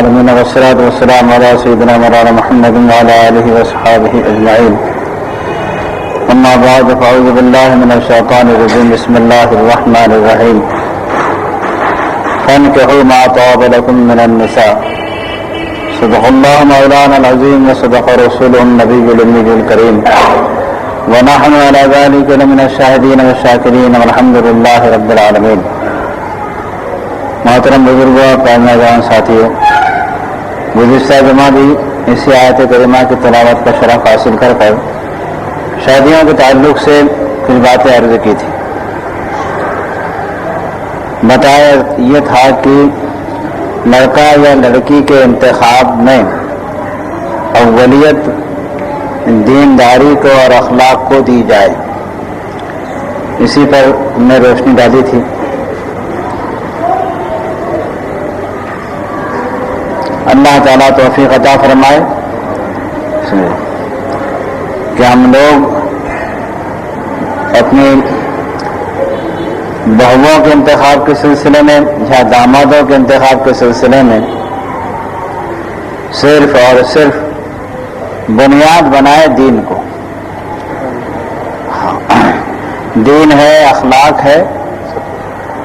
العالمين والصلاة والسلام على سيدنا مولانا محمد وعلى آله وصحبه أجمعين. أما بعد فأعوذ بالله من الشيطان الرجيم. بسم الله الرحمن الرحيم. فانكحوا ما طاب لكم من النساء. صدق الله مولانا العظيم وصدق رسوله النبي الأمي الكريم. ونحن على ذلك لمن الشاهدين والشاكرين والحمد لله رب العالمين. محترم بزرگوں اور قائمہ جان ساتھیوں، گزشتہ جمعہ بھی اسی آیت کریمہ کی تلاوت کا شرف حاصل کر شادیوں کے تعلق سے کچھ باتیں عرض کی تھی. بتایا یہ تھا کہ لڑکا یا لڑکی کے انتخاب میں اولیت دینداری کو اور اخلاق کو دی جائے، اسی پر ہم نے روشنی ڈالی تھی. اللہ تعالیٰ توفیق عطا فرمائے کہ ہم لوگ اپنی بہوؤں کے انتخاب کے سلسلے میں یا دامادوں کے انتخاب کے سلسلے میں صرف اور صرف بنیاد بنائے دین کو. دین ہے، اخلاق ہے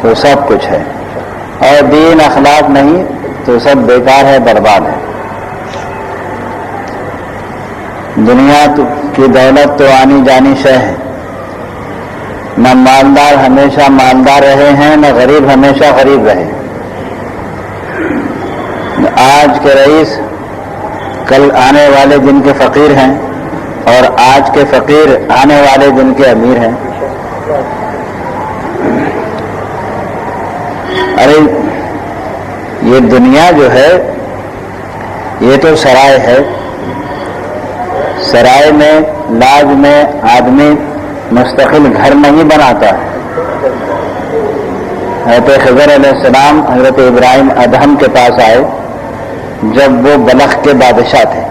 تو سب کچھ ہے، اور دین اخلاق نہیں تو سب بیکار ہے، برباد ہے. دنیا کی دولت تو آنی جانی شے ہے. نہ مالدار ہمیشہ مالدار رہے ہیں، نہ غریب ہمیشہ غریب رہے. آج کے رئیس کل آنے والے دن کے فقیر ہیں، اور آج کے فقیر آنے والے دن کے امیر ہیں. ارے یہ دنیا جو ہے یہ تو سرائے ہے. سرائے میں لاج میں آدمی مستقل گھر نہیں بناتا ہے. حضرت خضر علیہ السلام حضرت ابراہیم ادہم کے پاس آئے جب وہ بلخ کے بادشاہ تھے.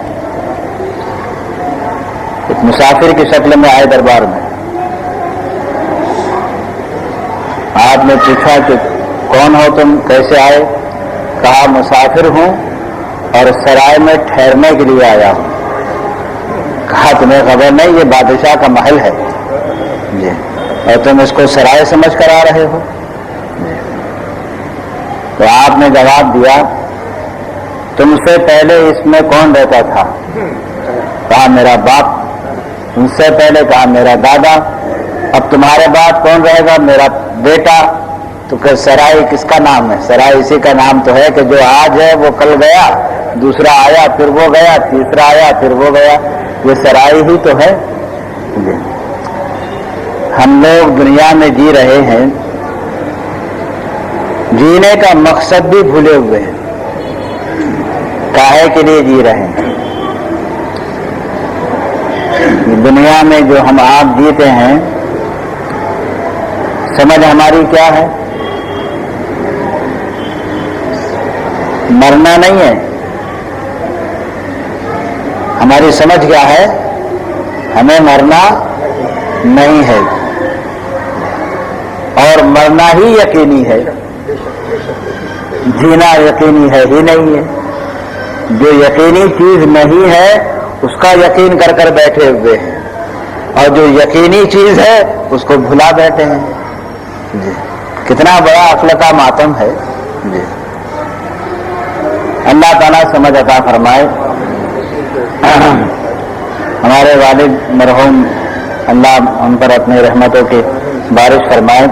ایک مسافر کی شکل میں آئے دربار میں. آپ نے پوچھا کہ کون ہو تم، کیسے آئے؟ کہا مسافر ہوں اور سرائے میں ٹھہرنے کے لیے آیا ہوں. کہا تمہیں خبر نہیں یہ بادشاہ کا محل ہے جی، اور تم اس کو سرائے سمجھ کر آ رہے ہو؟ تو آپ نے جواب دیا تم سے پہلے اس میں کون رہتا تھا؟ کہا میرا باپ. ان سے پہلے کہا میرا دادا. اب تمہارے بعد کون رہے گا؟ میرا بیٹا. تو کہ سرائے کس کا نام ہے؟ سرائے اسی کا نام تو ہے کہ جو آج ہے وہ کل گیا، دوسرا آیا پھر وہ گیا، تیسرا آیا پھر وہ گیا. یہ سرائے ہی تو ہے. ہم لوگ دنیا میں جی رہے ہیں، جینے کا مقصد بھی بھولے ہوئے ہیں. کاہے کے لیے جی رہے ہیں؟ دنیا میں جو ہم آپ جیتے ہیں سمجھ ہماری کیا ہے؟ مرنا نہیں ہے. ہماری سمجھ کیا ہے؟ ہمیں مرنا نہیں ہے، اور مرنا ہی یقینی ہے. جینا یقینی ہے ہی نہیں ہے. جو یقینی چیز نہیں ہے اس کا یقین کر کر بیٹھے ہوئے ہیں، اور جو یقینی چیز ہے اس کو بھلا بیٹھے ہیں. جی کتنا بڑا عقل کا ماتم ہے. جی اللہ تعالیٰ سمجھ عطا فرمائے. ہمارے والد مرحوم اللہ ان پر اپنی رحمتوں کی بارش فرمائے.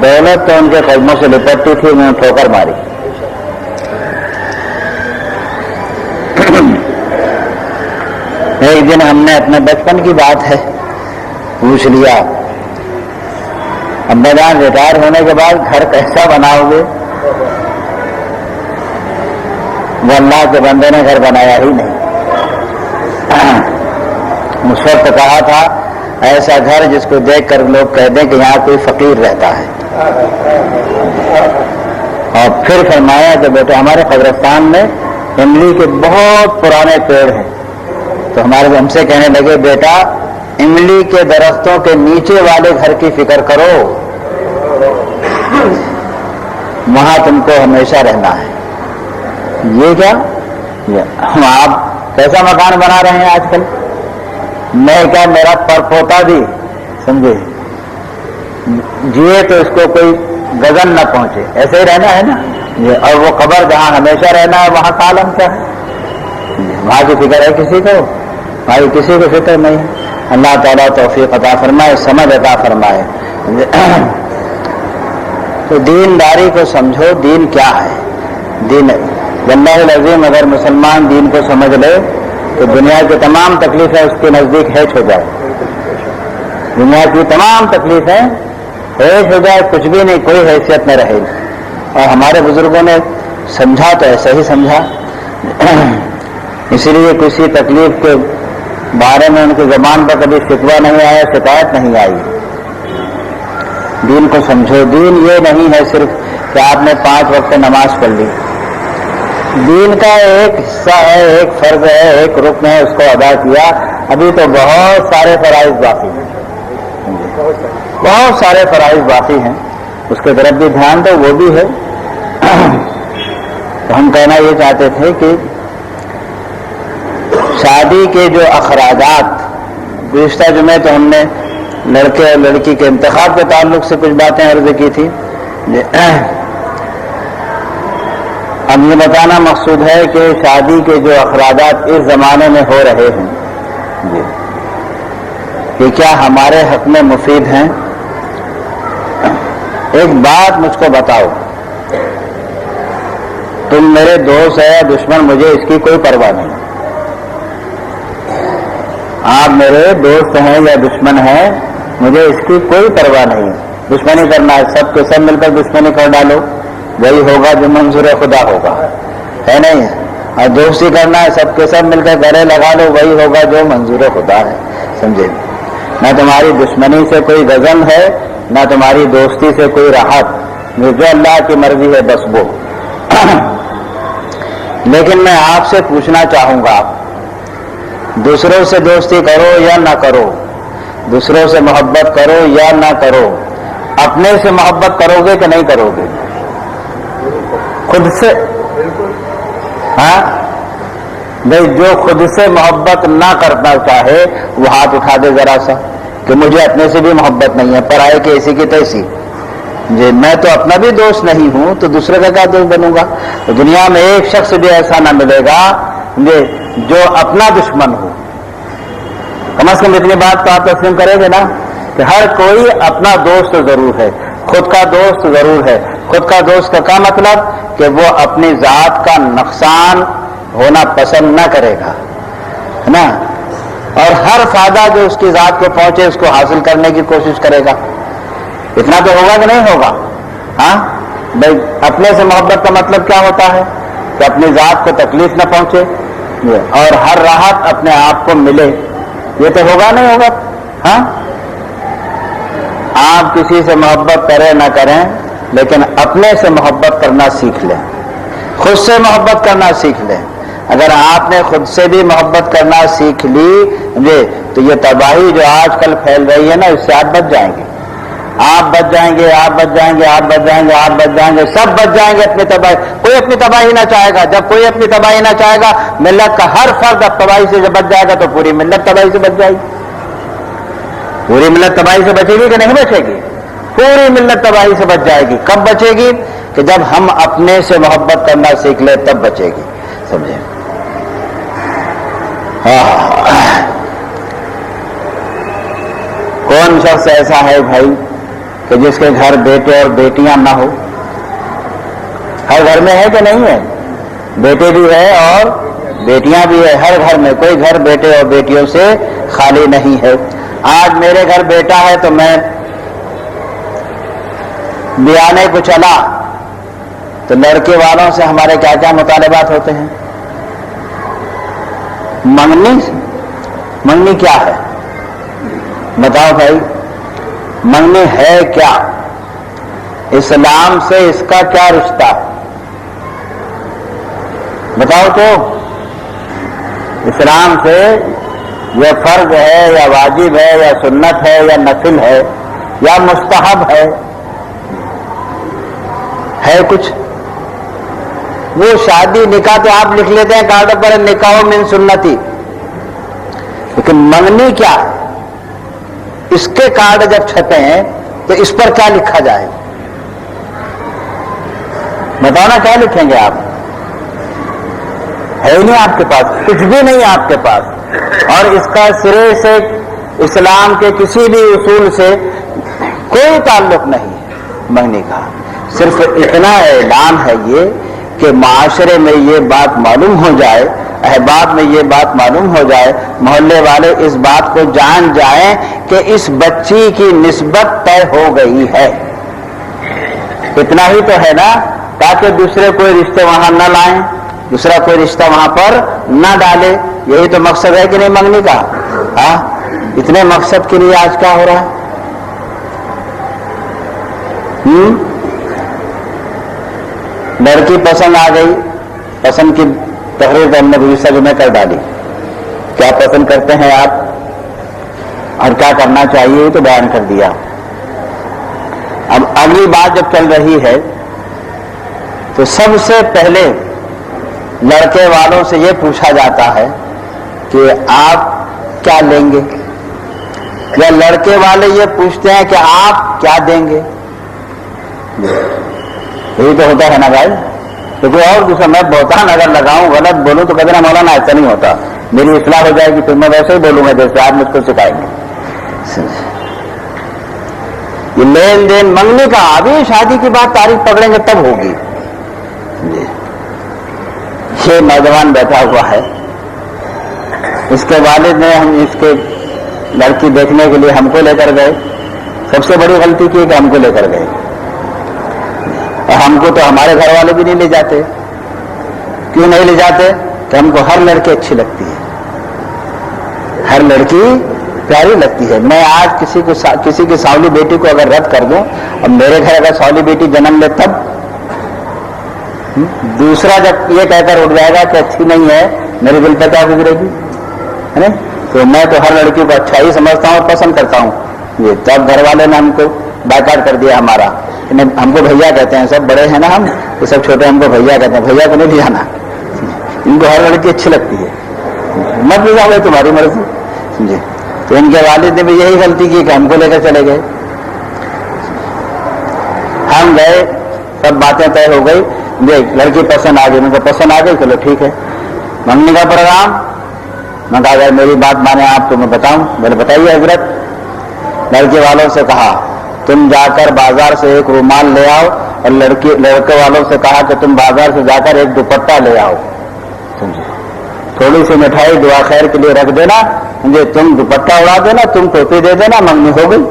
دولت تو ان کے قدموں سے لپٹتی تھی، انہوں نے ٹھوکر ماری. ایک دن ہم نے اپنے بچپن کی بات ہے پوچھ لیا، ابا جان ریٹائر ہونے کے بعد گھر کیسا بناؤ گے؟ وہ اللہ کے بندے نے گھر بنایا ہی نہیں. اس وقت کہا تھا ایسا گھر جس کو دیکھ کر لوگ کہہ دیں کہ یہاں کوئی فقیر رہتا ہے. اور پھر فرمایا کہ بیٹا ہمارے قبرستان میں املی کے بہت پرانے پیڑ ہیں. تو ہمارے ہم سے کہنے لگے بیٹا املی کے درختوں کے نیچے والے گھر کی فکر کرو، وہاں تم کو ہمیشہ رہنا ہے. یہ کیا آپ کیسا مکان بنا رہے ہیں آج کل؟ میں کیا میرا پرپوتا بھی سمجھے جیے تو اس کو کوئی گگن نہ پہنچے، ایسے ہی رہنا ہے نا، اور وہ قبر جہاں ہمیشہ رہنا ہے وہاں کا عالم کیا ہے؟ وہاں کی فکر ہے کسی کو؟ بھائی کسی کو فکر نہیں ہے۔ اللہ تعالیٰ توفیق عطا فرمائے، سمجھ عطا فرمائے۔ تو دینداری کو سمجھو، دین کیا ہے؟ دین واللہ العظیم اگر مسلمان دین کو سمجھ لے تو دنیا کی تمام تکلیفیں اس کے نزدیک ہیچ ہو جائے، دنیا کی تمام تکلیفیں ہیچ ہو جائے، کچھ بھی نہیں، کوئی حیثیت نہ رہے۔ اور ہمارے بزرگوں نے سمجھا تو ایسا ہی سمجھا، اسی لیے کسی تکلیف کے بارے میں ان کی زبان پر کبھی شکوہ نہیں آیا، شکایت نہیں آئی۔ دین کو سمجھو، دین یہ نہیں ہے صرف کہ آپ نے 5 وقت نماز پڑھ لی، دین کا ایک حصہ ہے، ایک فرض ہے، ایک رکن ہے، اس کو ادا کیا، ابھی تو بہت سارے فرائض باقی ہیں، بہت سارے فرائض باقی ہیں، اس کے طرف بھی دھیان دو، وہ بھی ہے۔ تو ہم کہنا یہ چاہتے تھے کہ شادی کے جو اخراجات، گزشتہ جمعے تو ہم نے لڑکے اور لڑکی کے انتخاب کے تعلق سے کچھ باتیں عرض کی تھی، اب یہ بتانا مقصود ہے کہ شادی کے جو اخراجات اس زمانے میں ہو رہے ہیں یہ کیا ہمارے حق میں مفید ہیں؟ ایک بات مجھ کو بتاؤ، تم میرے دوست ہے یا دشمن، مجھے اس کی کوئی پرواہ نہیں، آپ میرے دوست ہیں یا دشمن ہیں مجھے اس کی کوئی پرواہ نہیں، دشمنی کرنا ہے سب کے سب مل کر دشمنی کر ڈالو، وہی ہوگا جو منظور خدا ہوگا، ہے نہیں؟ اور دوستی کرنا ہے سب کے سب مل کر گلے لگا لو، وہی ہوگا جو منظور خدا ہے، سمجھے؟ نہ تمہاری دشمنی سے کوئی غضب ہے، نہ تمہاری دوستی سے کوئی راحت، جو اللہ کی مرضی ہے بس وہ۔ لیکن میں آپ سے پوچھنا چاہوں گا، دوسروں سے دوستی کرو یا نہ کرو، دوسروں سے محبت کرو یا نہ کرو، اپنے سے محبت کرو گے کہ نہیں کرو گے؟ خود سے؟ ہاں بھائی، جو خود سے محبت نہ کرنا چاہے وہ ہاتھ اٹھا دے ذرا سا کہ مجھے اپنے سے بھی محبت نہیں ہے، پرائے کے ایسی کی تیسی، جی میں تو اپنا بھی دوست نہیں ہوں تو دوسرے کا کیا دوست بنوں گا؟ تو دنیا میں ایک شخص بھی ایسا نہ ملے گا جو اپنا دشمن ہو، کم از کم اتنی بات تو آپ تسلیم کریں گے نا کہ ہر کوئی اپنا دوست ضرور ہے، خود کا دوست ضرور ہے۔ خود کا دوست کا کیا مطلب؟ کہ وہ اپنی ذات کا نقصان ہونا پسند نہ کرے گا، ہے نا، اور ہر فائدہ جو اس کی ذات کو پہنچے اس کو حاصل کرنے کی کوشش کرے گا۔ اتنا تو ہوگا کہ نہیں ہوگا؟ ہاں بھائی، اپنے سے محبت کا مطلب کیا ہوتا ہے؟ کہ اپنی ذات کو تکلیف نہ پہنچے اور ہر راحت اپنے آپ کو ملے، یہ تو ہوگا نہیں ہوگا؟ ہاں، آپ کسی سے محبت کریں نہ کریں لیکن اپنے سے محبت کرنا سیکھ لیں، خود سے محبت کرنا سیکھ لیں۔ اگر آپ نے خود سے بھی محبت کرنا سیکھ لی تو یہ تباہی جو آج کل پھیل رہی ہے نا، اس سے آپ بچ جائیں گے، آپ بچ جائیں گے، آپ بچ جائیں گے، آپ بچ جائیں گے، آپ بچ جائیں گے، سب بچ جائیں گے اپنی تباہی۔ کوئی اپنی تباہی نہ چاہے گا، جب کوئی اپنی تباہی نہ چاہے گا، ملت کا ہر فرد اب تباہی سے جب بچ جائے گا تو پوری ملت تباہی سے بچ جائے گی۔ پوری ملت تباہی سے بچے گی کہ نہیں بچے گی؟ پوری ملت تباہی سے بچ جائے گی۔ کب بچے گی؟ کہ جب ہم اپنے سے محبت کرنا سیکھ لیں تب بچے گی، سمجھے؟ کون شخص ایسا ہے بھائی کہ جس کے گھر بیٹے اور بیٹیاں نہ ہو؟ ہر گھر میں ہے کہ نہیں ہے؟ بیٹے بھی ہے اور بیٹیاں بھی ہے، ہر گھر میں کوئی گھر بیٹے اور بیٹیوں سے خالی نہیں ہے۔ آج میرے گھر بیٹا ہے تو میں بیانے کو چلا تو لڑکے والوں سے ہمارے کیا کیا مطالبات ہوتے ہیں؟ منگنی کیا ہے؟ بتاؤ بھائی، منگنی ہے کیا؟ اسلام سے اس کا کیا رشتہ ہے؟ بتاؤ تو، اسلام سے یہ فرض ہے یا واجب ہے یا سنت ہے یا نفل ہے یا مستحب ہے کچھ؟ وہ شادی نکاح تو آپ لکھ لیتے ہیں کارڈ پر نکاح من سنتی، لیکن منگنی کیا ہے؟ اس کے کارڈ جب چھپے ہیں تو اس پر کیا لکھا جائے؟ بتاؤ نا کیا لکھیں گے آپ؟ ہے ہی نہیں آپ کے پاس، کچھ بھی نہیں آپ کے پاس، اور اس کا سرے سے اسلام کے کسی بھی اصول سے کوئی تعلق نہیں ہے منگنی کا۔ صرف اتنا اعلان ہے یہ کہ معاشرے میں یہ بات معلوم ہو جائے، احباب میں یہ بات معلوم ہو جائے، محلے والے اس بات کو جان جائیں کہ اس بچی کی نسبت طے ہو گئی ہے۔ اتنا ہی تو ہے نا، تاکہ دوسرے کوئی رشتے وہاں نہ لائیں، دوسرا کوئی رشتہ وہاں پر نہ ڈالے۔ یہی تو مقصد ہے کہ نہیں منگنی کا؟ ہاں، اتنے مقصد کے لیے آج کیا ہو رہا ہے؟ لڑکی پسند آ گئی، پسند کی تقریر تو ہم نے گزشتہ جمعے کر ڈالی، کیا پسند کرتے ہیں آپ اور کیا کرنا چاہیے تو بیان کر دیا۔ اب اگلی بات جب چل رہی ہے تو سب سے پہلے لڑکے والوں سے یہ پوچھا جاتا ہے کہ آپ کیا لیں گے، یا لڑکے والے یہ پوچھتے ہیں کہ آپ کیا دیں گے؟ یہی تو ہوتا ہے نا بھائی۔ تو کوئی اور دوسرا میں بہتان اگر لگاؤں، غلط بولوں تو کہتے نا مولانا ایسا نہیں ہوتا، میری اصلاح ہو جائے گی، پھر میں ویسے ہی بولوں گا جیسے آپ مجھ کو سکھائیں گے۔ یہ لین دین منگنے کا، ابھی شادی کی بات تاریخ پکڑیں گے تب ہوگی۔ یہ نوجوان بیٹھا ہوا ہے، اس کے والد نے ہم اس کے لڑکی دیکھنے کے لیے ہم کو لے کر گئے، سب سے بڑی غلطی کی کہ ہم کو لے کر گئے، اور ہم کو تو ہمارے گھر والے بھی نہیں لے جاتے۔ کیوں نہیں لے جاتے؟ کہ ہم کو ہر لڑکی اچھی لگتی ہے، ہر لڑکی پیاری لگتی ہے۔ میں آج کسی کی ساولی بیٹی کو اگر رد کر دوں اور میرے گھر اگر ساولی بیٹی جنم لے تب دوسرا جب یہ کہہ کر اٹھ جائے گا کہ اچھی نہیں ہے، میرے دل پہ کیا گزرے گی؟ ہے نا؟ تو میں تو ہر لڑکی کو اچھا ہی سمجھتا ہوں اور پسند کرتا ہوں۔ یہ تب گھر والے نے ہم کو بائیکاٹ کر دیا ہمارا، ہم کو بھیا کہتے ہیں، سب بڑے ہیں نا ہم، تو سب چھوٹے ہم کو بھیا کہتے ہیں، بھیا کو نہیں لے جانا، ان کو ہر لڑکی اچھی لگتی ہے، مت لے جاؤ تمہاری مرضی جی۔ تو ان کے والد نے بھی یہی غلطی کی کہ ہم کو لے کر چلے گئے۔ ہم گئے، سب باتیں طے ہو گئی، لڑکی پسند آ گئی، ان کو پسند آ گئی، چلو ٹھیک ہے، منگنی کا پروگرام۔ میں کہا اگر میری بات مانے آپ تو میں بتاؤں۔ میں نے بتائیے حضرت۔ لڑکے والوں سے کہا تم جا کر بازار سے ایک رومال لے آؤ، اور لڑکے والوں سے کہا کہ تم بازار سے جا کر ایک دوپٹہ لے آؤ، تھوڑی سی مٹھائی دعا خیر کے لیے رکھ دینا، تم دوپٹہ اڑا دینا، تم ٹوپی دے دینا، منگنی ہو گئی۔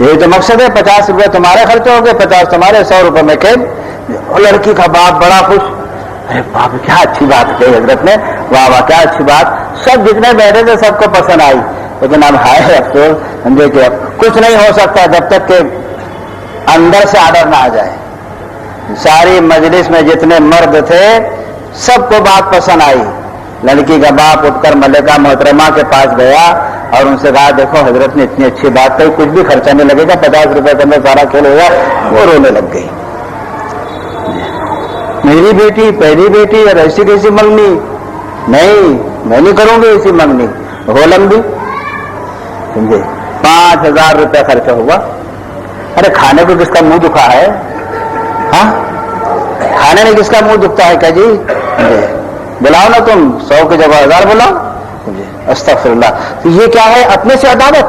یہی تو مقصد ہے۔ 50 روپے تمہارے خرچ ہو گئے، 50 تمہارے، 100 روپے میں کھیل۔ لڑکی کا باپ بڑا خوش، ارے باپ کیا اچھی بات کہی حضرت نے، واہ واہ کیا اچھی بات۔ سب جتنے بیٹھے تھے سب کو پسند آئی، لیکن اب ہائے افسوس سمجھے کہ کچھ نہیں ہو سکتا جب تک کہ اندر سے آڈر نہ آ جائے۔ ساری مجلس میں جتنے مرد تھے سب کو بات پسند آئی۔ لڑکی کا باپ اٹھ کر ملکہ محترمہ کے پاس گیا اور ان سے کہا دیکھو حضرت نے اتنی اچھی بات کہی، کچھ بھی خرچہ نہیں لگے گا، 50 روپے کے اندر سارا کھیل ہوگا۔ وہ رونے لگ گئی، میری بیٹی پہلی بیٹی اور ایسی کیسی منگنی، نہیں میں نہیں کروں گی ایسی منگنی، ہو لمبی سمجھے۔ 5000 روپے خرچہ ہوا۔ ارے کھانے کو کس کا منہ دکھا ہے؟ ہاں کھانے میں کس کا منہ دکھتا ہے؟ کیا جی بلاؤ نا تم، 100 کی جگہ 1000 بلاؤ۔ استغفر اللہ۔ تو یہ کیا ہے؟ اپنے سے عداوت۔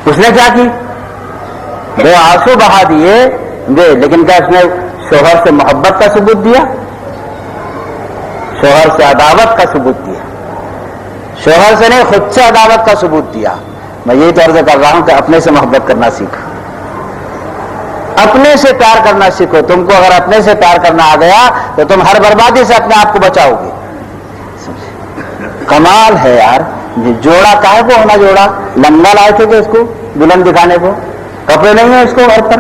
اس نے کیا کی؟ دو آنسو بہا دیے، لیکن کیا اس نے شوہر سے محبت کا ثبوت دیا؟ شوہر سے عداوت کا ثبوت دیا۔ شوہر سے نہیں، خود سے عداوت کا ثبوت دیا۔ میں یہی تو عرض کر رہا ہوں کہ اپنے سے محبت کرنا سیکھو، اپنے سے پیار کرنا سیکھو۔ تم کو اگر اپنے سے پیار کرنا آ گیا تو تم ہر بربادی سے اپنے آپ کو بچاؤ گے۔ کمال ہے یار۔ جوڑا کاہے کو ہونا؟ جوڑا لمبا لائے تھے کہ اس کو بلند دکھانے کو؟ کپڑے نہیں ہیں اس کو گھر پر،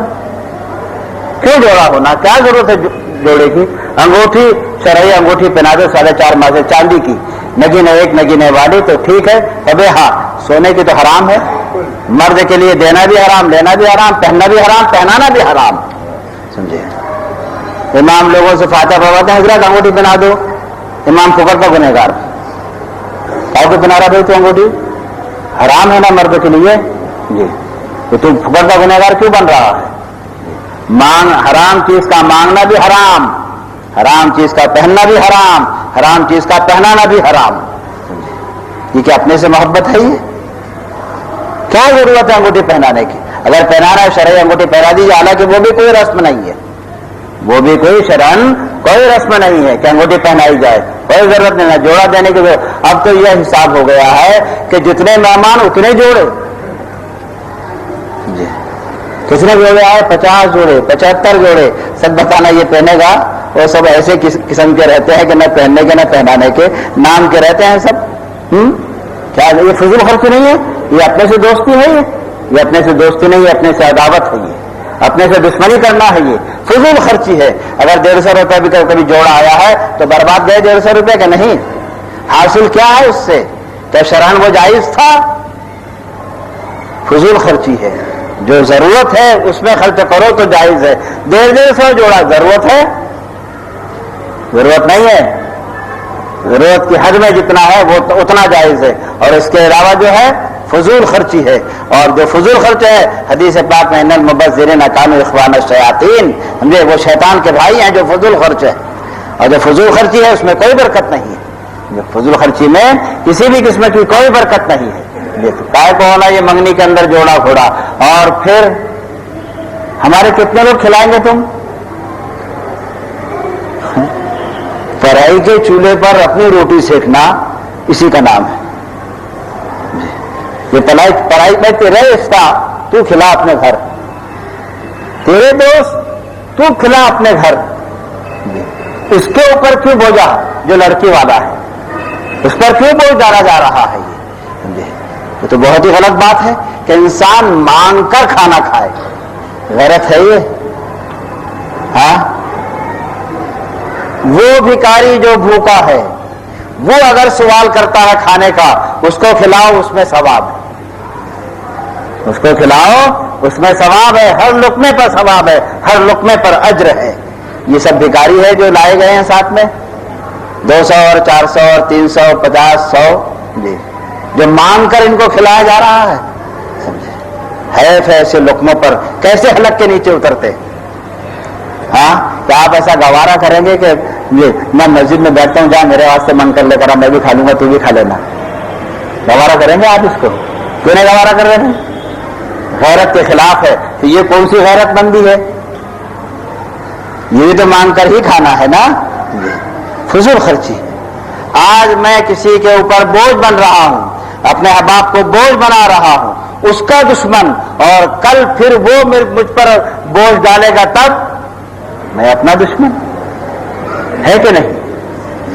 کیوں جوڑا ہونا؟ کیا ضرورت ہے جوڑے کی؟ انگوٹھی، شرعی انگوٹھی پہنا دو 4.5 ماہ سے چاندی کی، نگینے ایک نگینے والی تو ٹھیک ہے۔ ابے ہاں سونے کی تو حرام ہے، مرد کے لیے دینا بھی حرام، لینا بھی حرام، پہننا بھی حرام، پہنانا بھی حرام، سمجھے؟ امام لوگوں سے فاتحہ پڑھواتے ہیں، حضرت انگوٹھی پہنا دو، امام پکڑتا گنہگار کہو کہ پہنا رہا بھائی تو انگوٹھی حرام ہے نا مرد کے لیے جی، تو تم پکڑتا گنہگار کیوں بن رہا ہے؟ حرام چیز کا مانگنا بھی حرام، حرام چیز کا پہننا بھی حرام، حرام چیز کا پہنانا بھی حرام۔ یہ کیا اپنے سے محبت ہے؟ یہ کیا ضرورت ہے انگوٹھی پہنانے کی؟ اگر پہنانا ہے شرعی انگوٹھی پہنا دیجیے، حالانکہ وہ بھی کوئی رسم نہیں ہے، وہ بھی کوئی شرعن کوئی رسم نہیں ہے کہ انگوٹھی پہنائی جائے، کوئی ضرورت نہیں ہے جوڑا دینے کی۔ اب تو یہ حساب ہو گیا ہے کہ جتنے مہمان اتنے جوڑے جی، کس نے جوڑے آئے 50 جوڑے 75 جوڑے، سب بتانا یہ پہنے گا، وہ سب ایسے قسم کے رہتے ہیں کہ نہ پہننے کے نہ پہنانے کے، نام کے رہتے ہیں سب۔ کیا یہ فضول خرچ نہیں ہے؟ یہ اپنے سے دوستی ہے، یہ اپنے سے دوستی نہیں ہے، اپنے سے عداوت ہے، یہ اپنے سے دشمنی کرنا ہے، یہ فضول خرچی ہے۔ اگر 150 روپے بھی کبھی جوڑا آیا ہے تو برباد گئے 150 روپے کہ نہیں؟ حاصل کیا ہے اس سے؟ کیا شرعاً وہ جائز تھا؟ فضول خرچی ہے۔ جو ضرورت ہے اس میں خرچ کرو تو جائز ہے۔ 150 جوڑا ضرورت ہے؟ ضرورت نہیں ہے، ضرورت کی حد میں جتنا ہے وہ اتنا جائز ہے، اور اس کے علاوہ جو ہے فضول خرچی ہے۔ اور جو فضول خرچ ہے حدیث پاک میں ان المبذرین کانوا اخوان الشیاطین، سمجھے وہ شیطان کے بھائی ہیں جو فضول خرچ ہے، اور جو فضول خرچی ہے اس میں کوئی برکت نہیں ہے، فضول خرچی میں کسی بھی قسم کی کوئی برکت نہیں ہے۔ کائے کو ہونا یہ منگنی کے اندر جوڑا گھوڑا، اور پھر ہمارے کتنے لوگ کھلائیں گے تم؟ پرائی کے چولہے پر اپنی روٹی سیکنا اسی کا نام ہے۔ یہ پرائی میں تیرے رشتہ تو کھلا اپنے گھر، تیرے دوست تو کھلا اپنے گھر، اس کے اوپر کیوں بوجھا جو لڑکی والا ہے، اس پر کیوں بوجھ ڈالا جا رہا ہے؟ یہ تو بہت ہی غلط بات ہے کہ انسان مانگ کر کھانا کھائے، غیرت ہے یہ؟ ہاں، وہ بھکاری جو بھوکا ہے وہ اگر سوال کرتا ہے کھانے کا، اس کو کھلاؤ، اس میں ثواب ہے، اس کو کھلاؤ اس میں ثواب ہے، ہر لقمے پر ثواب ہے، ہر لقمے پر اجر ہے۔ یہ سب بھکاری ہے جو لائے گئے ہیں ساتھ میں 200 اور 400 اور 300 50 100 جی، جو مانگ کر ان کو کھلایا جا رہا ہے۔ حیف ہے ایسے لقموں پر، کیسے حلق کے نیچے اترتے؟ ہاں، کیا آپ ایسا گوارا کریں گے کہ میں مسجد میں بیٹھتا ہوں، جا میرے واسطے من کر لے کر میں بھی کھا لوں گا تو بھی کھا لینا؟ گوارا کریں گے آپ اس کو؟ کیوں نہیں گوارا کر رہے ہیں؟ غیرت کے خلاف ہے۔ تو یہ کون سی غیرت مندی ہے؟ یہ تو مانگ کر ہی کھانا ہے نا، فضول خرچی۔ آج میں کسی کے اوپر بوجھ بن رہا ہوں، اپنے احباب کو بوجھ بنا رہا ہوں، اس کا دشمن، اور کل پھر وہ مجھ پر بوجھ ڈالے گا تب میں اپنا دشمن، ہے کہ نہیں؟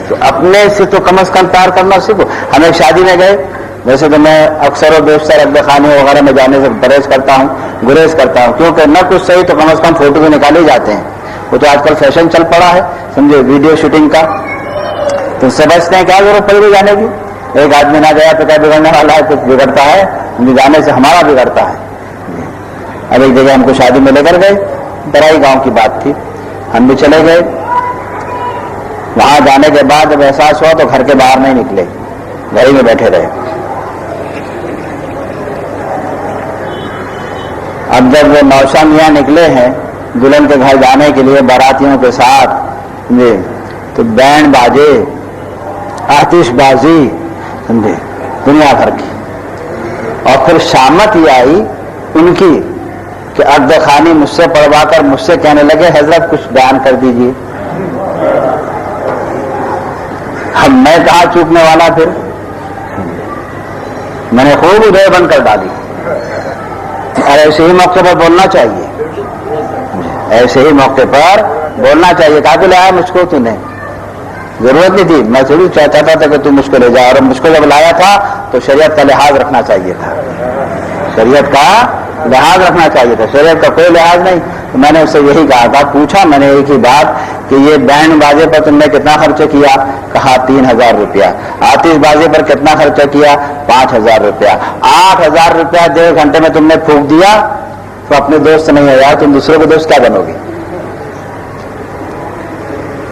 تو اپنے سے تو کم از کم پیار کرنا سیکھو۔ ہم ایک شادی میں گئے، ویسے تو میں اکثر و بیشتر رقبے خانے وغیرہ میں جانے سے پرہیز کرتا ہوں، گریز کرتا ہوں، کیونکہ نہ کچھ صحیح تو کم از کم فوٹو بھی نکالے جاتے ہیں۔ وہ تو آج کل فیشن چل پڑا ہے، سمجھے، ویڈیو شوٹنگ کا، تو سمجھتے ہیں کیا ضرورت پڑے گی جانے کی؟ ایک آدمی نہ گیا تو کیا بگڑنے والا ہے؟ کچھ بگڑتا ہے جانے سے، ہمارا بگڑتا ہے۔ اب ایک جگہ ہم کو شادی میں لے کر گئے، برائی گاؤں کی بات تھی، ہم بھی چلے گئے۔ وہاں جانے کے بعد جب احساس ہوا تو گھر کے باہر نہیں نکلے، گھر ہی میں بیٹھے رہے۔ اب جب وہ نوشا میاں نکلے ہیں دلہن کے گھر جانے کے لیے باراتیوں کے ساتھ، سمجھے، تو بینڈ باجے، آتش بازی، سمجھے، دنیا بھر کی، اور پھر شامت یہ آئی ان کی کہ عقد خوانی مجھ سے پڑھوا کر مجھ سے کہنے لگے حضرت کچھ بیان کر دیجیے۔ اب میں کہاں چوکنے والا؟ پھر میں نے خوب ادھر بند کر ڈالی، اور ایسے ہی موقع پر بولنا چاہیے، ایسے ہی موقع پر بولنا چاہیے۔ کہا کہ لایا مجھ کو تو نے، ضرورت نہیں تھی، میں تھوڑی چاہتا تھا کہ تم مجھ کو لے جا، اور مجھ کو جب لایا تھا تو شریعت کا لحاظ رکھنا چاہیے تھا، شریعت کا لحاظ رکھنا چاہیے تھا، شریعت کا کوئی لحاظ نہیں۔ تو میں نے اس سے یہی کہا تھا، پوچھا میں نے ایک ہی بات کہ یہ بینڈ بازے پر تم نے کتنا خرچہ کیا؟ کہا 3000 روپیہ۔ آتش بازی پر کتنا خرچہ کیا؟ 5000 روپیہ۔ 8000 روپیہ 1.5 گھنٹے میں تم نے پھونک دیا، تو اپنے دوست نہیں ہے یار، تم دوسرے کو دوست کیا بنو گے؟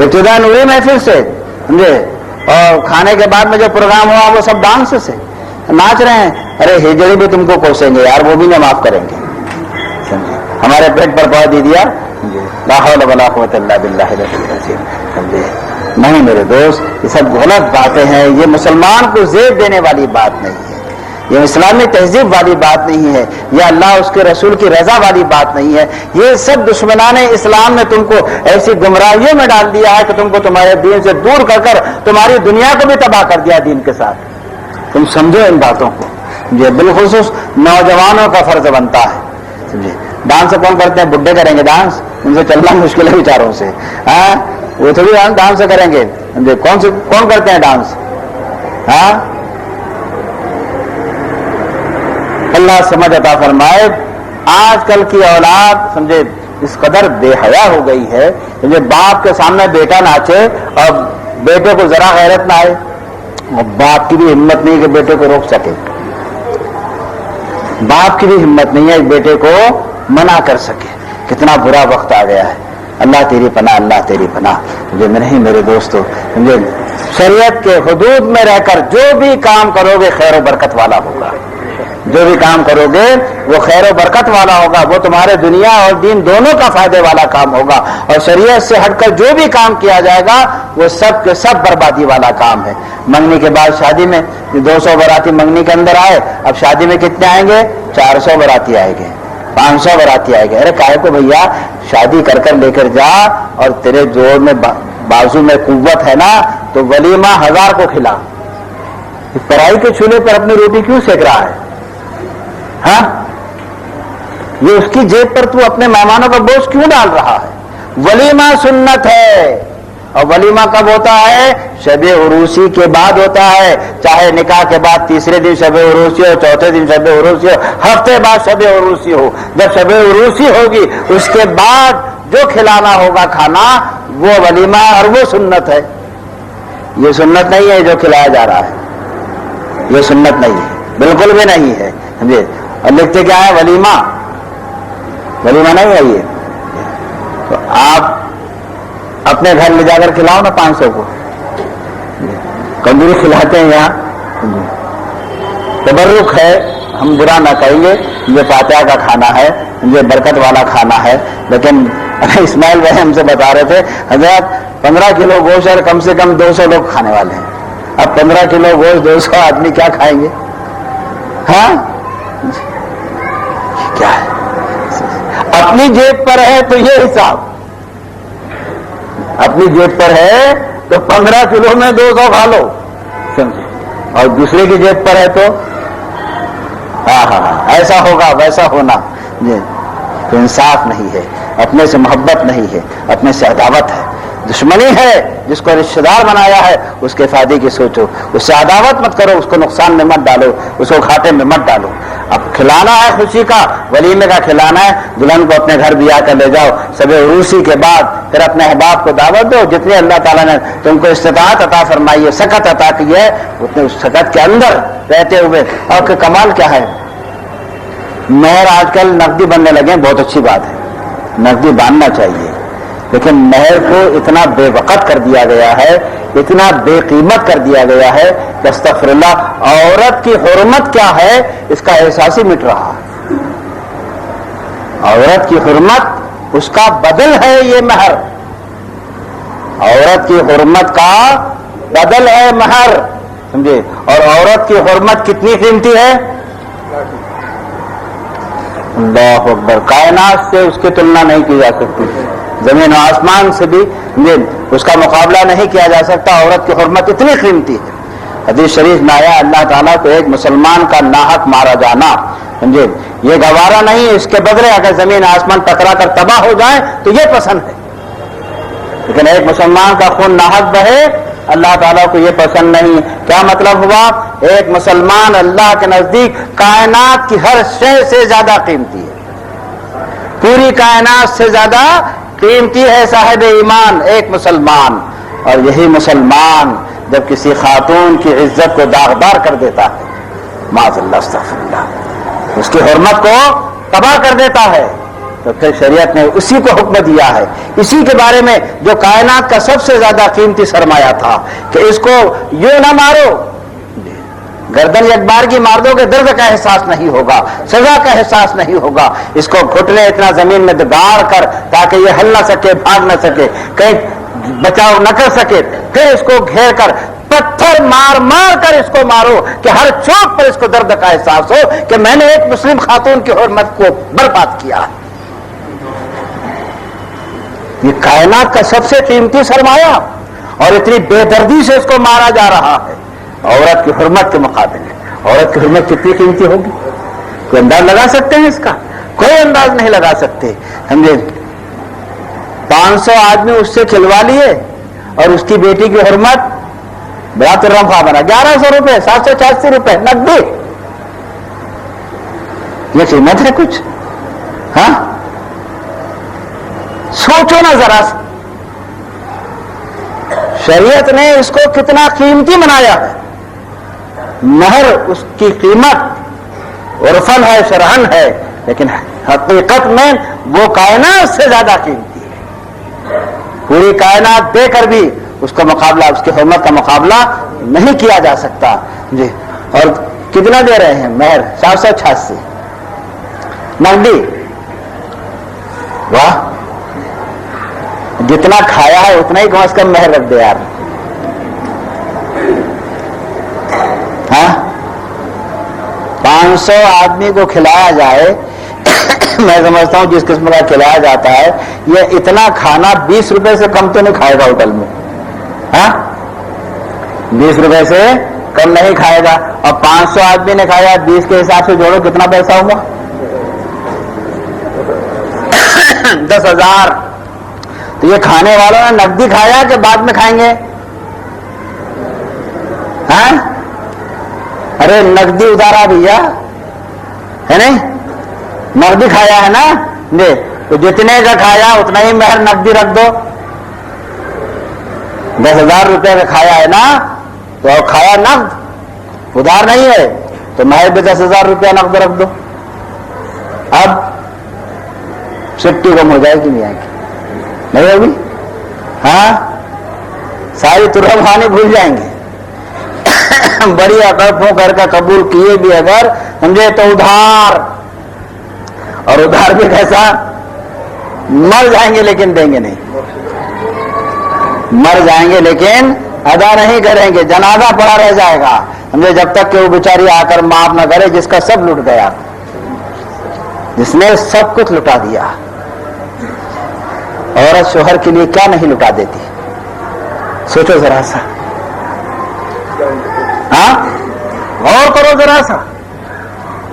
ابتدا نوری محفل سے سمجھے، اور کھانے کے بعد میں جو پروگرام ہوا وہ سب ڈانس سے ناچ رہے ہیں. ارے ہجڑی بھی تم کو کوسیں گے یار، وہ بھی نہ معاف کریں گے. ہمارے پیٹ پر پاؤ دے دیا. لا حول ولا قوت الا باللہ العلی العظیم. سمجھے نہیں میرے دوست، یہ سب غلط باتیں ہیں. یہ مسلمان کو زیب دینے والی بات نہیں ہے، یہ اسلامی تہذیب والی بات نہیں ہے، یہ اللہ اس کے رسول کی رضا والی بات نہیں ہے. یہ سب دشمنان اسلام نے تم کو ایسی گمراہیوں میں ڈال دیا ہے کہ تم کو تمہارے دین سے دور کر کر تمہاری دنیا کو بھی تباہ کر دیا دین کے ساتھ. تم سمجھو ان باتوں کو. یہ بالخصوص نوجوانوں کا فرض بنتا ہے. سمجھے ڈانس کون کرتے ہیں؟ بڈھے کریں گے ڈانس، ان سے چلنا مشکل ہے بیچاروں سے. ہاں وہ تھوڑی ڈانس سے کریں گے. کون کرتے ہیں ڈانس؟ ہاں اللہ سمجھ عطا فرمائے. آج کل کی اولاد سمجھے اس قدر بے حیا ہو گئی ہے کہ باپ کے سامنے بیٹا ناچے اور بیٹے کو ذرا غیرت نہ آئے، اور باپ کی بھی ہمت نہیں کہ بیٹے کو روک سکے. باپ کی بھی ہمت نہیں ہے بیٹے کو منع کر سکے. کتنا برا وقت آ گیا ہے. اللہ تیری پناہ، اللہ تیری پناہ. مجھے نہیں میرے دوستو، سمجھے شریعت کے حدود میں رہ کر جو بھی کام کرو گے خیر و برکت والا ہوگا. جو بھی کام کرو گے وہ خیر و برکت والا ہوگا، وہ تمہارے دنیا اور دین دونوں کا فائدے والا کام ہوگا. اور شریعت سے ہٹ کر جو بھی کام کیا جائے گا وہ سب کے سب بربادی والا کام ہے. منگنی کے بعد شادی میں 200 باراتی منگنی کے اندر آئے، اب شادی میں کتنے آئیں گے؟ 400 باراتی آئیں گے، 500 باراتی آئیں گے. ارے کاہے کو بھیا، شادی کر کر لے کر جا اور تیرے جوڑ میں بازو میں قوت ہے نا تو ولیمہ 1000 کو کھلا. کڑائی کے چولہے پر اپنی روٹی کیوں سیک رہا ہے؟ ہاں یہ اس کی جیب پر تو اپنے مہمانوں کا بوجھ کیوں ڈال رہا ہے؟ ولیمہ سنت ہے، اور ولیمہ کب ہوتا ہے؟ شب عروسی کے بعد ہوتا ہے. چاہے نکاح کے بعد تیسرے دن شب عروسی ہو، چوتھے دن شب عروسی ہو، ہفتے بعد شب عروسی ہو. جب شب عروسی ہوگی اس کے بعد جو کھلانا ہوگا کھانا وہ ولیمہ اور وہ سنت ہے. یہ سنت نہیں ہے جو کھلایا جا رہا ہے، یہ سنت نہیں ہے، بالکل بھی نہیں ہے. سمجھے؟ اور لکھتے کیا ہے؟ ولیمہ. ولیمہ نہیں ہے یہ. تو آپ اپنے گھر لے جا کر کھلاؤ نا 500 کو. کندوری کھلاتے ہیں یہاں، تبرک ہے، ہم برا نہ کہیں گے. یہ فاتحہ کا کھانا ہے، یہ برکت والا کھانا ہے. لیکن اسماعیل بھائی ہم سے بتا رہے تھے حضرت 15 کلو گوشت اور کم سے کم 200 لوگ کھانے والے ہیں. اب 15 کلو گوشت 200 آدمی کیا کھائیں گے؟ ہاں کیا ہے؟ اپنی جیب پر ہے تو یہ حساب، اپنی جیب پر ہے تو 15 کلو میں 200 کھا لو، سمجھے؟ اور دوسرے کی جیب پر ہے تو ہاں ایسا ہوگا ویسا ہونا. تو انصاف نہیں ہے، اپنے سے محبت نہیں ہے، اپنے سے عداوت ہے، دشمنی ہے. جس کو رشتہ دار بنایا ہے اس کے فائدے کی سوچو، اس سے عداوت مت کرو، اس کو نقصان میں مت ڈالو، اس کو گھاٹے میں مت ڈالو. اب کھلانا ہے خوشی کا، ولیمے کا کھلانا ہے. دلہن کو اپنے گھر بھی آ کر لے جاؤ شب عروسی کے بعد، پھر اپنے احباب کو دعوت دو. جتنے اللہ تعالیٰ نے تم کو استطاعت عطا فرمائی ہے، سکت عطا کی ہے، اتنے اس سکت کے اندر رہتے ہوئے. اور کمال کیا ہے، مہر آج کل نقدی بننے لگے، بہت اچھی بات ہے، نقدی باندھنا چاہیے. لیکن مہر کو اتنا بے وقت کر دیا گیا ہے، اتنا بے قیمت کر دیا گیا ہے کہ استغفر اللہ، عورت کی حرمت کیا ہے اس کا احساس ہی مٹ رہا ہے. عورت کی حرمت اس کا بدل ہے یہ مہر، عورت کی حرمت کا بدل ہے مہر، سمجھے؟ اور عورت کی حرمت کتنی قیمتی ہے؟ اللہ اکبر. کائنات سے اس کی تلنا نہیں کی جا سکتی، زمین و آسمان سے بھی اس کا مقابلہ نہیں کیا جا سکتا. عورت کی حرمت اتنی قیمتی ہے. حدیث شریف میں آیا اللہ تعالیٰ کو ایک مسلمان کا ناحق مارا جانا سمجھے یہ گوارا نہیں، اس کے بدلے اگر زمین آسمان ٹکرا کر تباہ ہو جائیں تو یہ پسند ہے. لیکن ایک مسلمان کا خون ناحق بہے اللہ تعالیٰ کو یہ پسند نہیں. کیا مطلب ہوا؟ ایک مسلمان اللہ کے نزدیک کائنات کی ہر شے سے زیادہ قیمتی ہے، پوری کائنات سے زیادہ قیمتی ہے صاحب ایمان ایک مسلمان. اور یہی مسلمان جب کسی خاتون کی عزت کو داغدار کر دیتا ہے، معاذ اللہ استغفر اللہ، اس کی حرمت کو تباہ کر دیتا ہے، تو پھر شریعت نے اسی کو حکم دیا ہے، اسی کے بارے میں جو کائنات کا سب سے زیادہ قیمتی سرمایہ تھا کہ اس کو یوں نہ مارو، گردن ایک بار کی مار دو کہ درد کا احساس نہیں ہوگا، سزا کا احساس نہیں ہوگا، اس کو گھٹنے اتنا زمین میں گاڑ کر تاکہ یہ ہل نہ سکے، بھاگ نہ سکے، کہیں بچاؤ نہ کر سکے، پھر اس کو گھیر کر پتھر مار مار کر اس کو مارو کہ ہر چوٹ پر اس کو درد کا احساس ہو کہ میں نے ایک مسلم خاتون کی حرمت کو برباد کیا۔ یہ کائنات کا سب سے قیمتی سرمایہ، اور اتنی بے دردی سے اس کو مارا جا رہا ہے عورت کی حرمت کے مقابلے۔ عورت کی حرمت کتنی قیمتی ہوگی؟ کوئی انداز لگا سکتے ہیں اس کا؟ کوئی انداز نہیں لگا سکتے۔ سمجھے 500 آدمی اس سے کھلوا لیے اور اس کی بیٹی کی حرمت بڑا ترم خواہ بنا 1100 روپے، 786 روپے نقدی۔ یہ قیمت ہے کچھ؟ ہاں سوچو نا ذرا، شریعت نے اس کو کتنا قیمتی بنایا ہے۔ مہر اس کی قیمت عرفن ہے، شرعن ہے، لیکن حقیقت میں وہ کائنات سے زیادہ قیمتی ہے۔ پوری کائنات دے کر بھی اس کا مقابلہ، اس کی حرمت کا مقابلہ نہیں کیا جا سکتا جی۔ اور کتنا دے رہے ہیں مہر؟ 786 نقدی۔ واہ، جتنا کھایا ہے اتنا ہی کم از کم مہر رکھ دے یار۔ ہاں 500 آدمی کو کھلایا جائے میں سمجھتا ہوں جس قسم کا کھلایا جاتا ہے، یہ اتنا کھانا 20 روپے سے کم تو نہیں کھائے گا ہوٹل میں۔ ہاں 20 روپے سے کم نہیں کھائے گا، اور 500 آدمی نے کھایا، 20 کے حساب سے جوڑو کتنا پیسہ ہوگا؟ 10,000۔ تو یہ کھانے والوں نے نقدی کھایا کہ بعد میں کھائیں گے؟ ہاں ارے نقدی اتارا بھیا ہے نہیں، نقدی کھایا ہے نا جی، تو جتنے کا کھایا اتنا ہی مہر نقدی رکھ دو۔ 10,000 روپے کا کھایا ہے نا، تو کھایا نقد، ادھار نہیں ہے، تو مہر بھی 10,000 روپیہ نقد رکھ دو۔ اب چھٹی کم ہو جائے گی نہیں آئے گی؟ نہیں ہوگی؟ ہاں ساری ترہم خانی بھول جائیں گے۔ بڑی اکڑ کر کا قبول کیے بھی اگر سمجھے تو ادھار، اور ادھار بھی کیسا؟ مر جائیں گے لیکن دیں گے نہیں، مر جائیں گے لیکن ادا نہیں کریں گے، جنازہ پڑا رہ جائے گا سمجھے، جب تک کہ وہ بیچاری آ کر معاف نہ کرے جس کا سب لٹ گیا، جس نے سب کچھ لٹا دیا۔ عورت شوہر کے لیے کیا نہیں لٹا دیتی، سوچو ذرا سا، ہاں غور کرو ذرا سا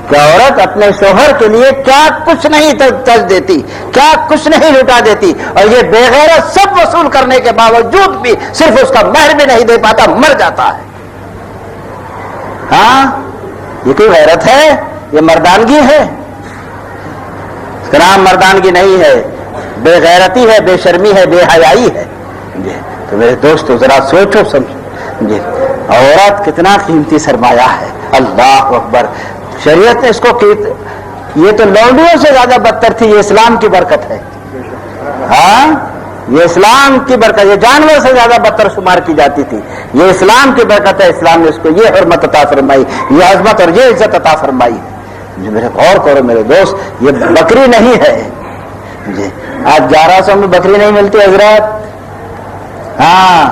کہ عورت اپنے شوہر کے لیے کیا کچھ نہیں تج دیتی، کیا کچھ نہیں لٹا دیتی، اور یہ بے غیرت سب وصول کرنے کے باوجود بھی صرف اس کا مہر بھی نہیں دے پاتا، مر جاتا ہے۔ ہاں یہ کوئی غیرت ہے؟ یہ مردانگی ہے؟ اس کا نام مردانگی نہیں ہے، بے غیرتی ہے، بے شرمی ہے، بے حیائی ہے جی۔ تو میرے دوستو ذرا سوچو سمجھو جی، عورت کتنا قیمتی سرمایہ ہے۔ اللہ اکبر، شریعت نے اس کو یہ تو لونڈیوں سے زیادہ بدتر تھی، یہ اسلام کی برکت ہے۔ ہاں یہ اسلام کی برکت، یہ جانور سے زیادہ بدتر شمار کی جاتی تھی، یہ اسلام کی برکت ہے۔ اسلام نے اس کو یہ حرمت عطا فرمائی، یہ عظمت اور یہ عزت عطا فرمائی ہے۔ میرے غور کرو میرے دوست، یہ بکری نہیں ہے جی۔ آج 1100 میں بکری نہیں ملتی حضرت۔ ہاں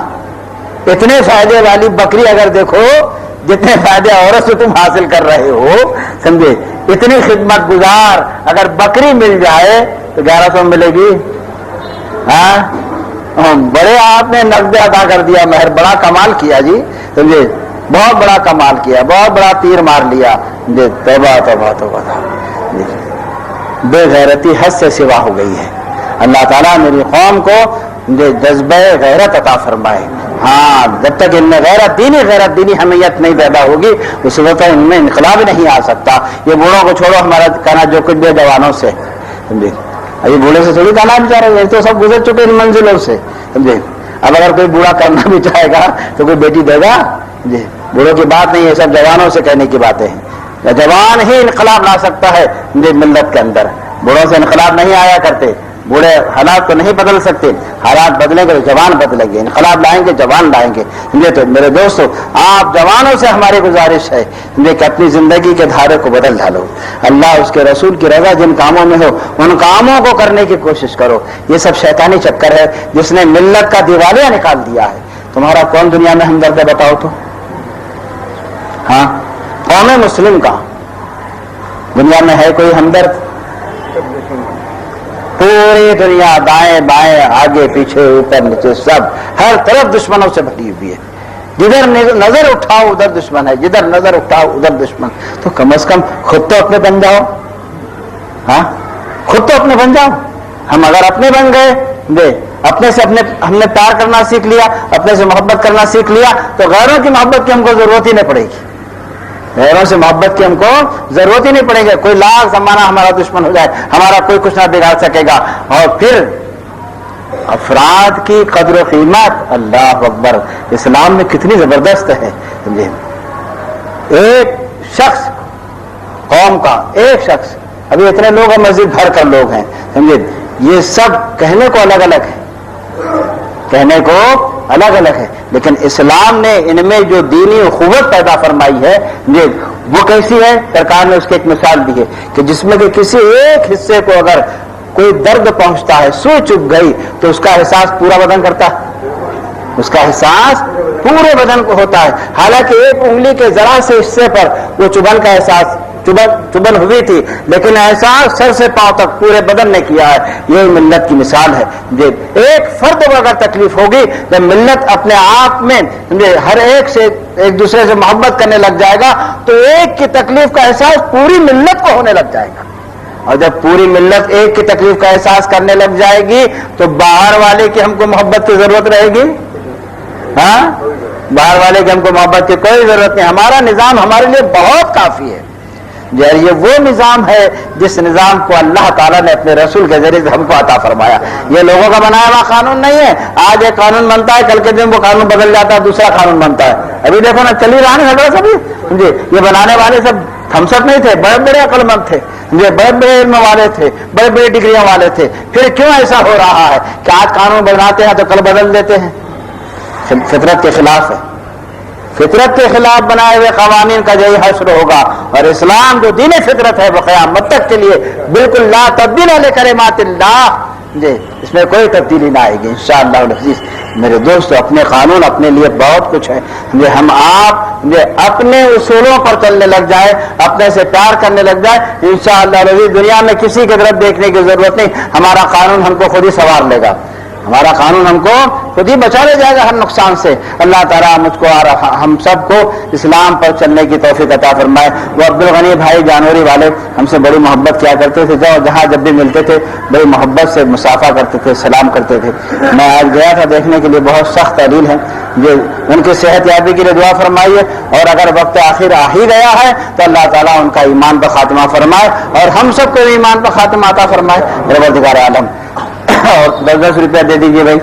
اتنے فائدے والی بکری اگر دیکھو جتنے فائدے عورت سے تم حاصل کر رہے ہو سمجھے، اتنی خدمت گزار اگر بکری مل جائے تو 1100 ملے گی؟ ہاں بڑے آپ نے نقد ادا کر دیا، مہر بڑا کمال کیا جی سمجھے، بہت بڑا کمال کیا، بہت بڑا تیر مار لیا جی۔ توبہ توبہ توبہ جی، بے غیرتی حد سے سوا ہو گئی ہے۔ اللہ تعالیٰ میری قوم کو جذبہ غیرت عطا فرمائے۔ ہاں جب تک ان میں غیرت دینی حمیت نہیں پیدا ہوگی اس وقت ان میں انقلاب نہیں آ سکتا۔ یہ بوڑھوں کو چھوڑو، ہمارا کہنا جو کچھ بھی جوانوں سے سمجھے، ابھی بوڑھے سے تھوڑی کہنا بچارے، یہ تو سب گزر چکے ان منزلوں سے سمجھے۔ اب اگر کوئی بوڑھا کرنا بھی چاہے گا تو کوئی بیٹی دے گا جی؟ بوڑھوں کی بات نہیں ہے، سب جوانوں سے کہنے کی باتیں ہیں۔ جوان ہی انقلاب لا سکتا ہے ملت کے اندر۔ بوڑھوں سے انقلاب نہیں آیا کرتے، بوڑھے حالات کو نہیں بدل سکتے، حالات بدلیں گے تو جوان بدلیں گے، انقلاب لائیں گے جوان لائیں گے۔ یہ تو میرے دوستو آپ جوانوں سے ہماری گزارش ہے کہ اپنی زندگی کے دھارے کو بدل ڈالو، اللہ اس کے رسول کی رضا جن کاموں میں ہو ان کاموں کو کرنے کی کوشش کرو۔ یہ سب شیطانی چکر ہے جس نے ملت کا دیوالیہ نکال دیا ہے۔ تمہارا کون دنیا میں ہمدرد ہے بتاؤ تو؟ ہاں، قوم مسلم کا دنیا میں ہے کوئی ہمدرد؟ پوری دنیا دائیں بائیں آگے پیچھے اوپر نیچے سب ہر طرف دشمنوں سے بھری ہوئی ہے، جدھر نظر اٹھاؤ ادھر دشمن ہے، جدھر نظر اٹھاؤ ادھر دشمن۔ تو کم از کم خود تو اپنے بن جاؤ، ہاں خود تو اپنے بن جاؤ۔ ہم اگر اپنے بن گئے، اپنے سے ہم نے پیار کرنا سیکھ لیا، اپنے سے محبت کرنا سیکھ لیا، تو غیروں کی محبت کی ہم کو ضرورت ہی نہیں پڑے گی، غیروں سے محبت کی ہم کو ضرورت ہی نہیں پڑے گی۔ کوئی لاکھ زمانہ ہمارا دشمن ہو جائے ہمارا کوئی کچھ نہ بگاڑ سکے گا۔ اور پھر افراد کی قدر و قیمت، اللہ اکبر، اسلام میں کتنی زبردست ہے۔ سمجھے، ایک شخص قوم کا ایک شخص، ابھی اتنے لوگ ہیں مسجد بھر کر لوگ ہیں، سمجھے، یہ سب کہنے کو الگ الگ ہے، کہنے کو الگ الگ ہے، لیکن اسلام نے ان میں جو دینی اخوت پیدا فرمائی ہے وہ کیسی ہے؟ سرکار نے اس کی ایک مثال دی ہے کہ جس میں کہ کسی ایک حصے کو اگر کوئی درد پہنچتا ہے، سوئی چبھ گئی، تو اس کا احساس پورا بدن کرتا ہے، اس کا احساس پورے بدن کو ہوتا ہے، حالانکہ ایک انگلی کے ذرا سے حصے پر وہ چبھن کا احساس چبھن ہوئی تھی، لیکن احساس سر سے پاؤں تک پورے بدن نے کیا ہے۔ یہ ملت کی مثال ہے۔ ایک فرد کو اگر تکلیف ہوگی تو ملت اپنے آپ میں ہر ایک سے ایک دوسرے سے محبت کرنے لگ جائے گا، تو ایک کی تکلیف کا احساس پوری ملت کو ہونے لگ جائے گا، اور جب پوری ملت ایک کی تکلیف کا احساس کرنے لگ جائے گی تو باہر والے کی ہم کو محبت کی ضرورت رہے گی؟ ہاں، باہر والے کی ہم کو محبت کی کوئی ضرورت نہیں، ہمارا نظام ہمارے لیے بہت کافی ہے۔ یہ وہ نظام ہے جس نظام کو اللہ تعالیٰ نے اپنے رسول کے ذریعے سے ہم کو عطا فرمایا۔ یہ لوگوں کا بنایا ہوا قانون نہیں ہے، آج ایک قانون بنتا ہے، کل کے دن وہ قانون بدل جاتا ہے، دوسرا قانون بنتا ہے۔ ابھی دیکھو نا، چلی رہا ہے سبھی جی، یہ بنانے والے سب تھمسٹ نہیں تھے، بڑے بڑے عقل مند تھے، یہ بڑے بڑے علم والے تھے، بڑے بڑے ڈگریاں والے تھے۔ پھر کیوں ایسا ہو رہا ہے کہ آج قانون بناتے ہیں تو کل بدل دیتے ہیں؟ فطرت کے خلاف ہے، فطرت کے خلاف بنائے ہوئے قوانین کا یہی حشر ہوگا، اور اسلام جو دین فطرت ہے وہ قیامت تک کے لیے بالکل لا تبدیل لکلمات اللہ، جی اس میں کوئی تبدیلی نہ آئے گی انشاءاللہ العزیز۔ میرے دوستو، اپنے قانون اپنے لیے بہت کچھ ہے، ہم آپ اپنے اصولوں پر چلنے لگ جائے، اپنے سے پیار کرنے لگ جائے، انشاءاللہ العزیز دنیا میں کسی کی طرف دیکھنے کی ضرورت نہیں، ہمارا قانون ہم کو خود ہی سنوار لے گا، ہمارا قانون ہم کو خود ہی بچا لے جائے گا ہر نقصان سے۔ اللہ تعالیٰ مجھ کو اور ہم سب کو اسلام پر چلنے کی توفیق عطا فرمائے۔ وہ عبدالغنی بھائی جانوری والے ہم سے بڑی محبت کیا کرتے تھے، جہاں جب بھی ملتے تھے بڑی محبت سے مصافحہ کرتے تھے، سلام کرتے تھے۔ میں آج گیا تھا دیکھنے کے لیے، بہت سخت تعلیل ہے، جو ان کی صحت یابی کے لیے دعا فرمائیے، اور اگر وقت آخر آ ہی گیا ہے تو اللہ تعالیٰ ان کا ایمان پر خاتمہ فرمائے اور ہم سب کو ایمان پر خاتمہ عطا فرمائے۔ پروردگار عالم، اور 10 روپیہ دے دیجیے بھائی۔